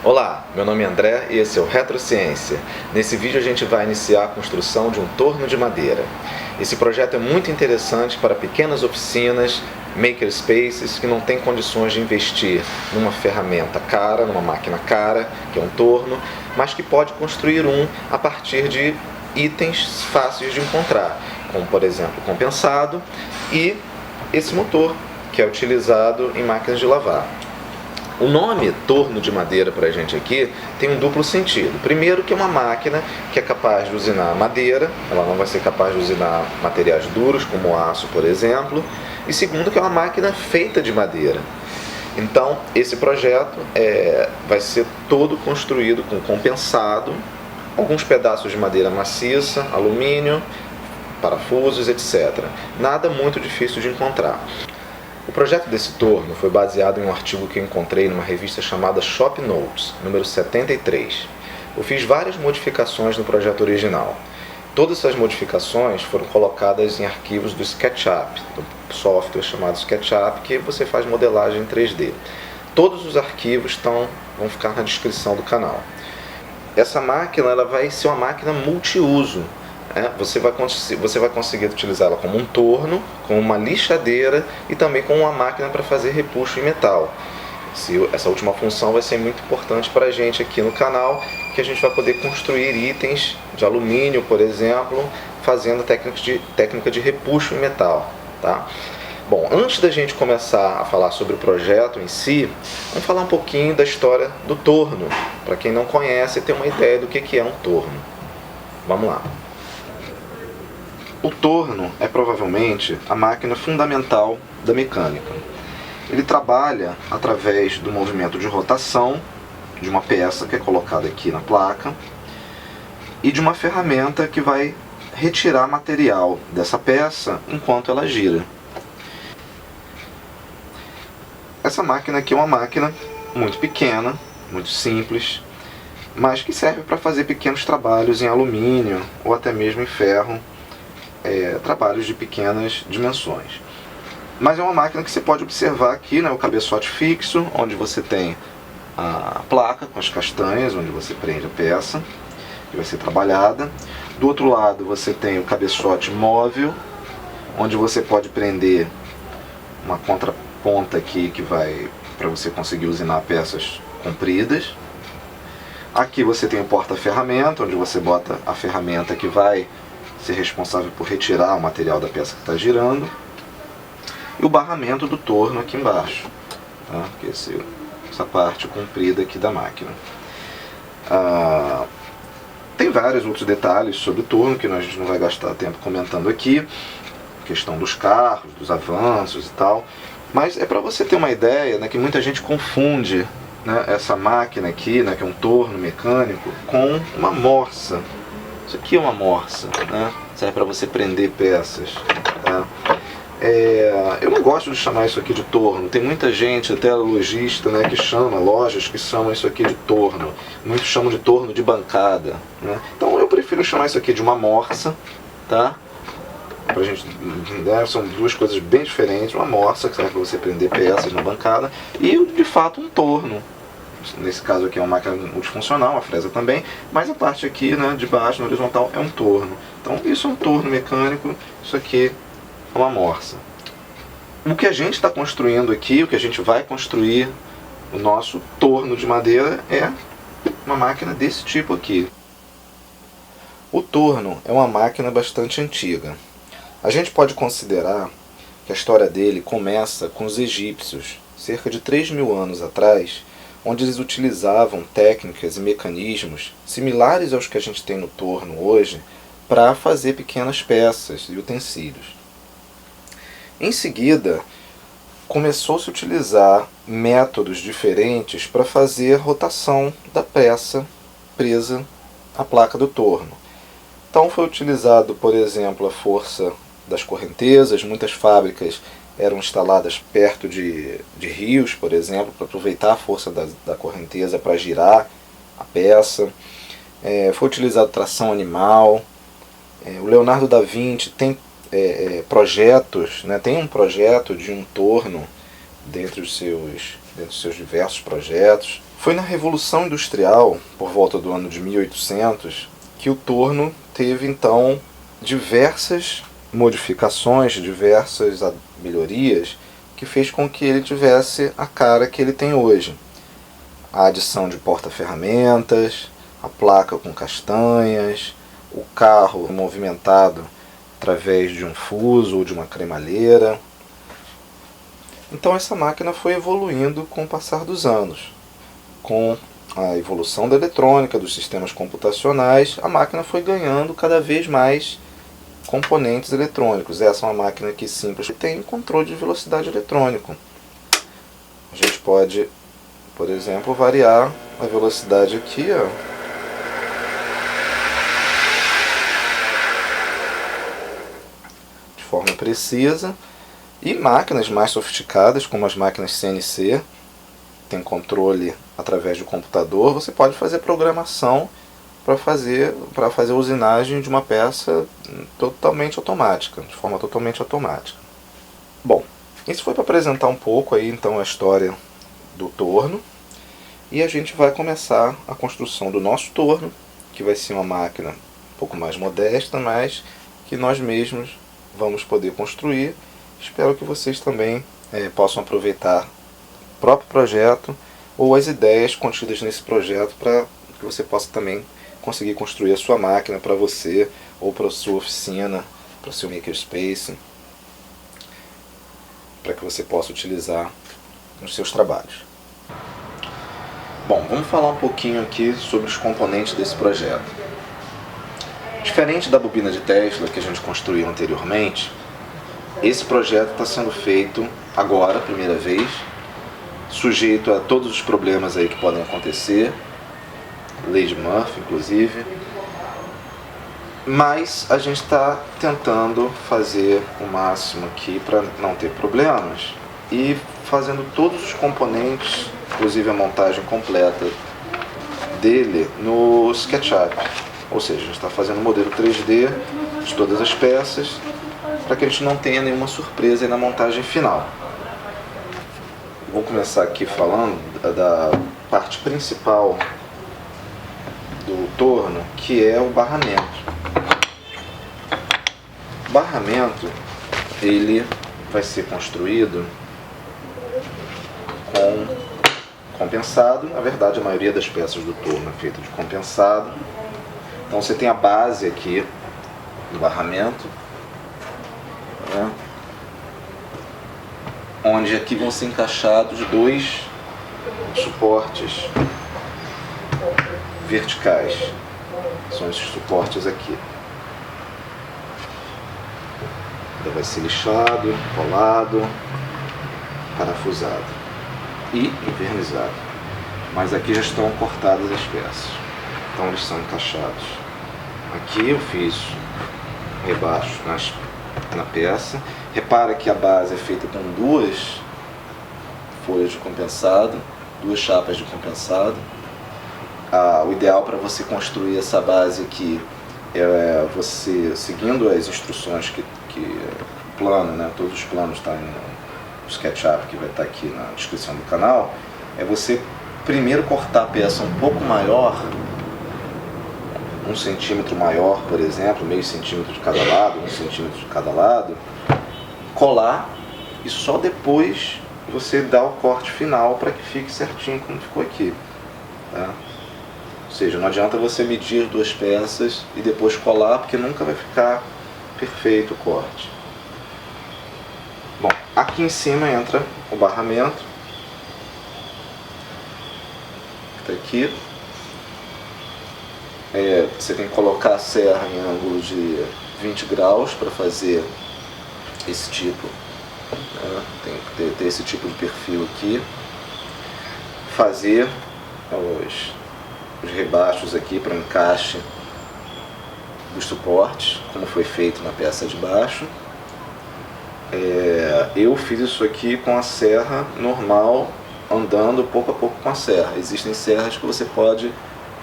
Olá, meu nome é André e esse é o Retrociência. Nesse vídeo a gente vai iniciar a construção de um torno de madeira. Esse projeto é muito interessante para pequenas oficinas, makerspaces que não têm condições de investir numa ferramenta cara, numa máquina cara, que é um torno, mas que pode construir um a partir de itens fáceis de encontrar, como por exemplo o compensado e esse motor, que é utilizado em máquinas de lavar. O nome torno de madeira para a gente aqui tem um duplo sentido. Primeiro, que é uma máquina que é capaz de usinar madeira, ela não vai ser capaz de usinar materiais duros como aço, por exemplo. E segundo, que é uma máquina feita de madeira. Então, esse projeto vai ser todo construído com compensado, alguns pedaços de madeira maciça, alumínio, parafusos, etc. Nada muito difícil de encontrar. O projeto desse torno foi baseado em um artigo que eu encontrei numa revista chamada Shop Notes, número 73. Eu fiz várias modificações no projeto original. Todas essas modificações foram colocadas em arquivos do SketchUp, do software chamado SketchUp, que você faz modelagem em 3D. Todos os arquivos vão ficar na descrição do canal. Essa máquina ela vai ser uma máquina multiuso. Você vai conseguir utilizá-la como um torno, como uma lixadeira e também como uma máquina para fazer repuxo em metal. Essa última função vai ser muito importante para a gente aqui no canal, que a gente vai poder construir itens de alumínio, por exemplo, fazendo técnica de repuxo em metal. Tá? Bom, antes da gente começar a falar sobre o projeto em si, vamos falar um pouquinho da história do torno, para quem não conhece ter uma ideia do que é um torno. Vamos lá. O torno é provavelmente a máquina fundamental da mecânica. Ele trabalha através do movimento de rotação de uma peça que é colocada aqui na placa e de uma ferramenta que vai retirar material dessa peça enquanto ela gira. Essa máquina aqui é uma máquina muito pequena, muito simples, mas que serve para fazer pequenos trabalhos em alumínio ou até mesmo em ferro. Trabalhos de pequenas dimensões. Mas é uma máquina que você pode observar aqui, o cabeçote fixo, onde você tem a placa com as castanhas, onde você prende a peça, que vai ser trabalhada. Do outro lado você tem o cabeçote móvel, onde você pode prender uma contraponta aqui que vai para você conseguir usinar peças compridas. Aqui você tem o porta-ferramenta, onde você bota a ferramenta que vai ser responsável por retirar o material da peça que está girando, e o barramento do torno aqui embaixo, tá? Que é essa parte comprida aqui da máquina. Tem vários outros detalhes sobre o torno que a gente não vai gastar tempo comentando aqui, questão dos carros, dos avanços e tal, mas é para você ter uma ideia, que muita gente confunde, essa máquina aqui, que é um torno mecânico, com uma morsa. Isso aqui é uma morsa, serve para você prender peças. Tá? Eu não gosto de chamar isso aqui de torno. Tem muita gente, até lojista, que chama, lojas que chamam isso aqui de torno. Muitos chamam de torno de bancada. Então eu prefiro chamar isso aqui de uma morsa. Tá? Pra gente entender, são duas coisas bem diferentes. Uma morsa, que serve para você prender peças na bancada, e de fato um torno. Nesse caso aqui é uma máquina multifuncional, uma fresa também, mas a parte aqui, de baixo, na horizontal, é um torno. Então isso é um torno mecânico, isso aqui é uma morsa. O que a gente está construindo aqui, o que a gente vai construir, o nosso torno de madeira, é uma máquina desse tipo aqui. O torno é uma máquina bastante antiga. A gente pode considerar que a história dele começa com os egípcios, cerca de 3.000 anos atrás, onde eles utilizavam técnicas e mecanismos similares aos que a gente tem no torno hoje para fazer pequenas peças e utensílios. Em seguida, começou-se a utilizar métodos diferentes para fazer a rotação da peça presa à placa do torno. Então foi utilizado, por exemplo, a força das correntezas. Muitas fábricas eram instaladas perto de rios, por exemplo, para aproveitar a força da correnteza para girar a peça. Foi utilizado tração animal. O Leonardo da Vinci tem projetos, tem um projeto de um torno dentre os seus diversos projetos. Foi na Revolução Industrial, por volta do ano de 1800, que o torno teve então diversas modificações, diversas melhorias, que fez com que ele tivesse a cara que ele tem hoje. A adição de porta-ferramentas, a placa com castanhas, o carro movimentado através de um fuso ou de uma cremalheira. Então essa máquina foi evoluindo com o passar dos anos. Com a evolução da eletrônica, dos sistemas computacionais, a máquina foi ganhando cada vez mais componentes eletrônicos. Essa é uma máquina que simples tem controle de velocidade eletrônico. A gente pode, por exemplo, variar a velocidade aqui, ó, de forma precisa. E máquinas mais sofisticadas, como as máquinas CNC, tem controle através do computador, você pode fazer programação para fazer a usinagem de uma peça totalmente automática, de forma totalmente automática. Bom, isso foi para apresentar um pouco aí então a história do torno, e a gente vai começar a construção do nosso torno, que vai ser uma máquina um pouco mais modesta, mas que nós mesmos vamos poder construir. Espero que vocês também possam aproveitar o próprio projeto ou as ideias contidas nesse projeto para que você possa também conseguir construir a sua máquina para você ou para a sua oficina, para o seu makerspace, para que você possa utilizar nos seus trabalhos. Bom, vamos falar um pouquinho aqui sobre os componentes desse projeto. Diferente da bobina de Tesla que a gente construiu anteriormente, esse projeto está sendo feito agora, primeira vez, sujeito a todos os problemas aí que podem acontecer, lei de Murphy inclusive, mas a gente está tentando fazer o máximo aqui para não ter problemas e fazendo todos os componentes, inclusive a montagem completa dele no SketchUp. Ou seja, a gente está fazendo um modelo 3D de todas as peças para que a gente não tenha nenhuma surpresa aí na montagem final. Vou começar aqui falando da parte principal do torno, que é o barramento. O barramento, ele vai ser construído com compensado. Na verdade, a maioria das peças do torno é feita de compensado. Então você tem a base aqui do barramento, né, onde aqui vão ser encaixados dois suportes verticais. São esses suportes aqui. Ainda vai ser lixado, colado, parafusado e envernizado. Mas aqui já estão cortadas as peças. Então eles são encaixados. Aqui eu fiz rebaixo na peça. Repara que a base é feita com duas folhas de compensado, duas chapas de compensado. O ideal para você construir essa base aqui é você, seguindo as instruções que o plano, né, todos os planos estão no SketchUp, que vai estar aqui na descrição do canal, é você primeiro cortar a peça um pouco maior, 1 centímetro maior, por exemplo, meio centímetro de cada lado, 1 centímetro de cada lado, colar e só depois você dá o corte final para que fique certinho como ficou aqui, tá? Ou seja, não adianta você medir duas peças e depois colar, porque nunca vai ficar perfeito o corte. Bom, aqui em cima entra o barramento, que está aqui. Você tem que colocar a serra em ângulo de 20 graus para fazer esse tipo, né? Tem que ter esse tipo de perfil aqui. Fazer os rebaixos aqui para encaixe dos suportes, como foi feito na peça de baixo. Eu fiz isso aqui com a serra normal, andando pouco a pouco com a serra. Existem serras que você pode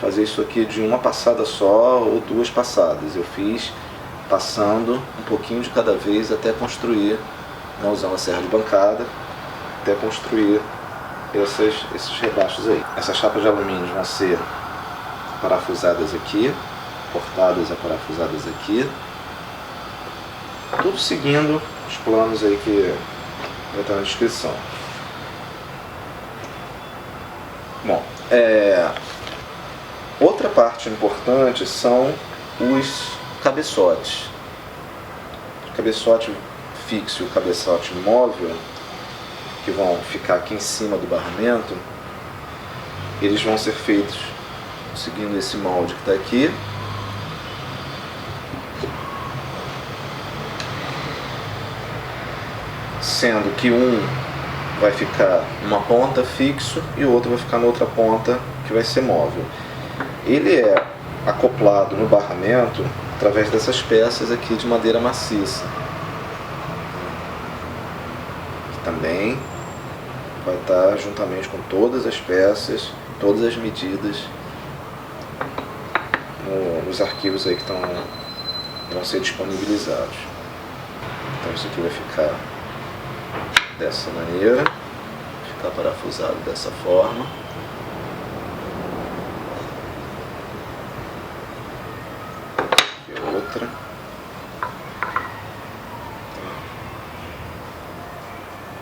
fazer isso aqui de uma passada só ou duas passadas. Eu fiz passando um pouquinho de cada vez até construir, né, usando a serra de bancada, até construir esses rebaixos aí. Essas chapas de alumínio vão ser parafusadas aqui, cortadas e parafusadas aqui, tudo seguindo os planos aí que vai estar na descrição. Bom, outra parte importante são os cabeçotes. O cabeçote fixo e o cabeçote móvel, que vão ficar aqui em cima do barramento, eles vão ser feitos seguindo esse molde que está aqui. Sendo que um vai ficar numa ponta fixo e o outro vai ficar na outra ponta que vai ser móvel. Ele é acoplado no barramento através dessas peças aqui de madeira maciça, que também vai estar juntamente com todas as peças, todas as medidas nos arquivos aí que vão ser disponibilizados. Então isso aqui vai ficar dessa maneira, ficar parafusado dessa forma. E outra.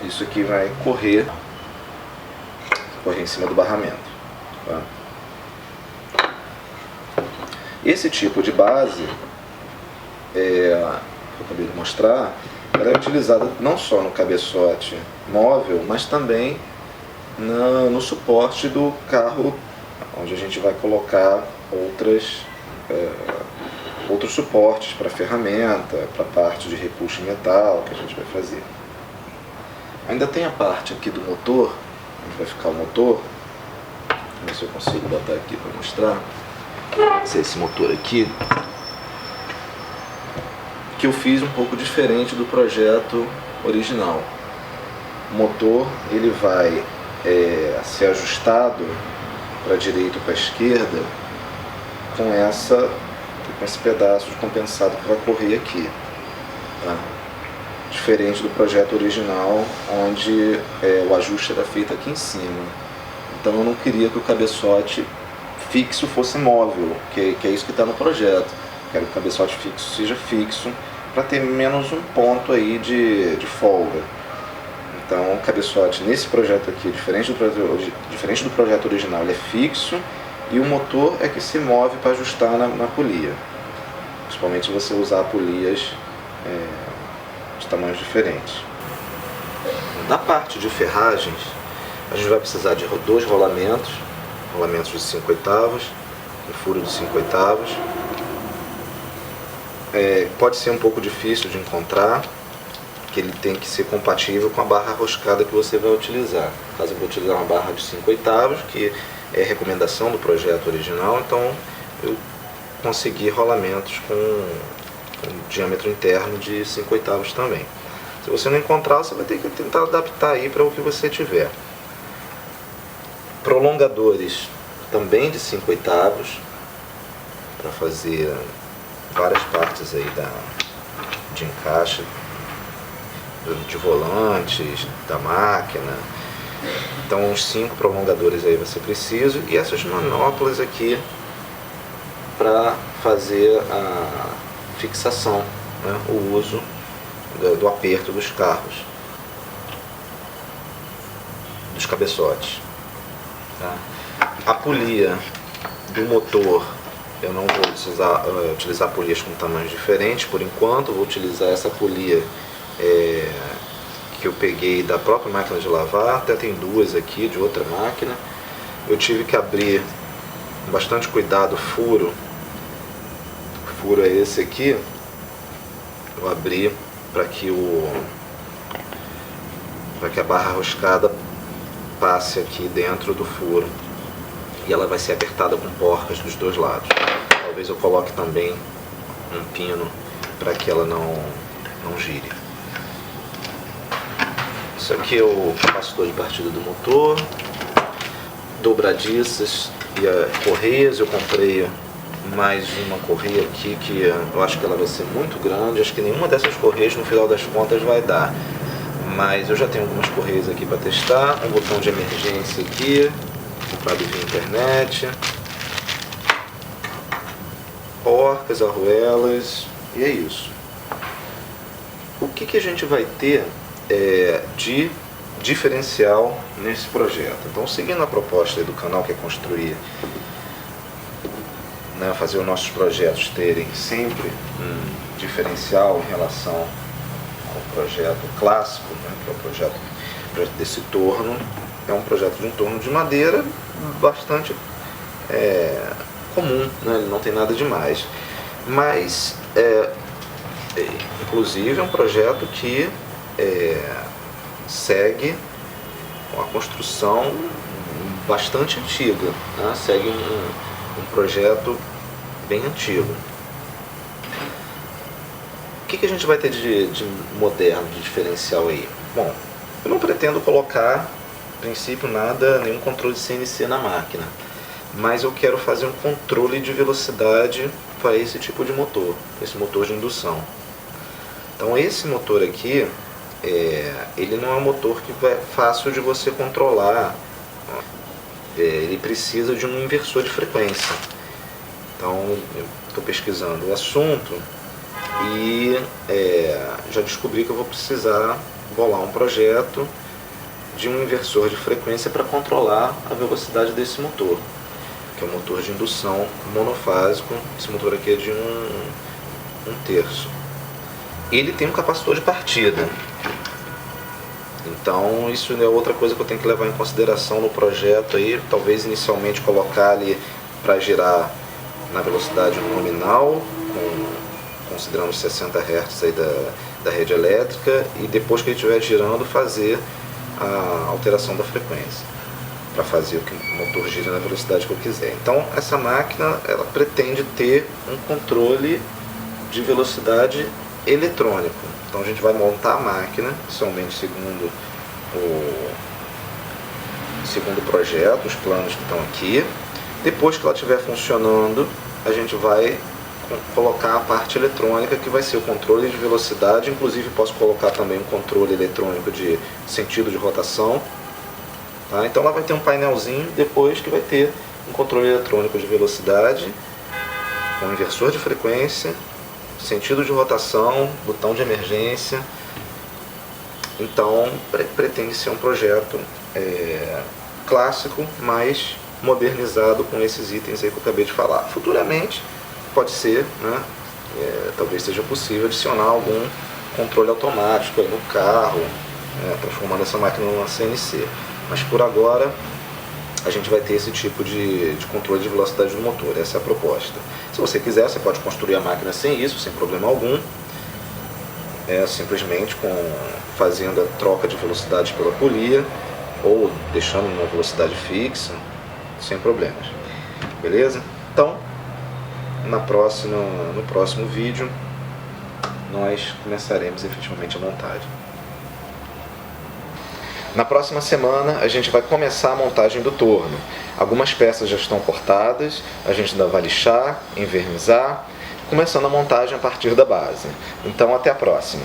Isso aqui vai correr em cima do barramento. Tá? Esse tipo de base, que eu acabei de mostrar, ela é utilizada não só no cabeçote móvel, mas também no suporte do carro, onde a gente vai colocar outros suportes para ferramenta, para parte de repuxo em metal que a gente vai fazer. Ainda tem a parte aqui do motor, onde vai ficar o motor. Vamos ver se eu consigo botar aqui para mostrar. Esse motor aqui, que eu fiz um pouco diferente do projeto original. O motor ele vai ser ajustado para a direita ou para a esquerda com esse pedaço de compensado que vai correr aqui, tá? Diferente do projeto original, onde o ajuste era feito aqui em cima. Então eu não queria que o cabeçote fixo fosse móvel, que é isso que está no projeto. Quero que o cabeçote fixo seja fixo, para ter menos um ponto aí de folga. Então o cabeçote nesse projeto aqui, diferente do projeto original, ele é fixo e o motor é que se move para ajustar na polia. Principalmente se você usar polias de tamanhos diferentes. Da parte de ferragens, a gente vai precisar de dois rolamentos de 5/8, um furo de 5/8. Pode ser um pouco difícil de encontrar, que ele tem que ser compatível com a barra roscada que você vai utilizar. No caso, eu vou utilizar uma barra de 5/8, que é recomendação do projeto original, então eu consegui rolamentos com diâmetro interno de 5/8 também. Se você não encontrar, você vai ter que tentar adaptar aí para o que você tiver. Prolongadores também de 5/8, para fazer várias partes aí de encaixe de volantes, da máquina. Então uns 5 prolongadores aí vai ser preciso, e essas manoplas aqui para fazer a fixação, né? O uso do aperto dos carros, dos cabeçotes, tá? A polia do motor, eu não vou utilizar polias com tamanhos diferentes por enquanto. Vou utilizar essa polia que eu peguei da própria máquina de lavar. Até tem duas aqui de outra máquina. Eu tive que abrir com bastante cuidado o furo. O furo é esse aqui. Eu abri para que a barra roscada passe aqui dentro do furo, e ela vai ser apertada com porcas dos dois lados. Talvez eu coloque também um pino para que ela não gire. Isso aqui é o capacitor de partida do motor, dobradiças e correias. Eu comprei mais uma correia aqui que eu acho que ela vai ser muito grande. Acho que nenhuma dessas correias no final das contas vai dar, mas eu já tenho algumas correias aqui para testar. Um botão de emergência aqui, comprado via internet, porcas, arruelas, e é isso. O que a gente vai ter de diferencial nesse projeto? Então, seguindo a proposta aí do canal, que é construir, né, fazer os nossos projetos terem sempre um diferencial em relação ao projeto clássico, né, que é o projeto desse torno. É um projeto de um torno de madeira bastante comum, né, ele não tem nada demais, mas inclusive é um projeto que segue uma construção bastante antiga, né? Segue um projeto bem antigo. O que a gente vai ter de moderno, de diferencial aí? Bom, eu não pretendo colocar, a princípio, nenhum controle CNC na máquina, mas eu quero fazer um controle de velocidade para esse tipo de motor, esse motor de indução. Então esse motor aqui, ele não é um motor que é fácil de você controlar, ele precisa de um inversor de frequência. Então eu estou pesquisando o assunto e já descobri que eu vou precisar bolar um projeto de um inversor de frequência para controlar a velocidade desse motor, que é um motor de indução monofásico. Esse motor aqui é de 1/3. Ele tem um capacitor de partida, então isso é outra coisa que eu tenho que levar em consideração no projeto aí. Talvez inicialmente colocar ali para girar na velocidade nominal, considerando os 60 Hz aí da rede elétrica, e depois que ele estiver girando fazer a alteração da frequência, para fazer com que o motor gire na velocidade que eu quiser. Então essa máquina, ela pretende ter um controle de velocidade eletrônico. Então a gente vai montar a máquina, somente segundo o projeto, os planos que estão aqui. Depois que ela estiver funcionando, a gente vai colocar a parte eletrônica, que vai ser o controle de velocidade. Inclusive posso colocar também um controle eletrônico de sentido de rotação, tá? Então ela vai ter um painelzinho depois que vai ter um controle eletrônico de velocidade, um inversor de frequência, sentido de rotação, botão de emergência. Então pretende ser um projeto clássico, mas modernizado com esses itens aí que eu acabei de falar. Futuramente pode ser, né, talvez seja possível adicionar algum controle automático aí no carro, transformando essa máquina numa CNC, mas por agora a gente vai ter esse tipo de controle de velocidade do motor. Essa é a proposta. Se você quiser, você pode construir a máquina sem isso, sem problema algum, simplesmente fazendo a troca de velocidade pela polia, ou deixando uma velocidade fixa, sem problemas. Beleza? Então, no próximo vídeo, nós começaremos efetivamente a montagem. Na próxima semana a gente vai começar a montagem do torno. Algumas peças já estão cortadas, a gente ainda vai lixar, envernizar, começando a montagem a partir da base. Então até a próxima!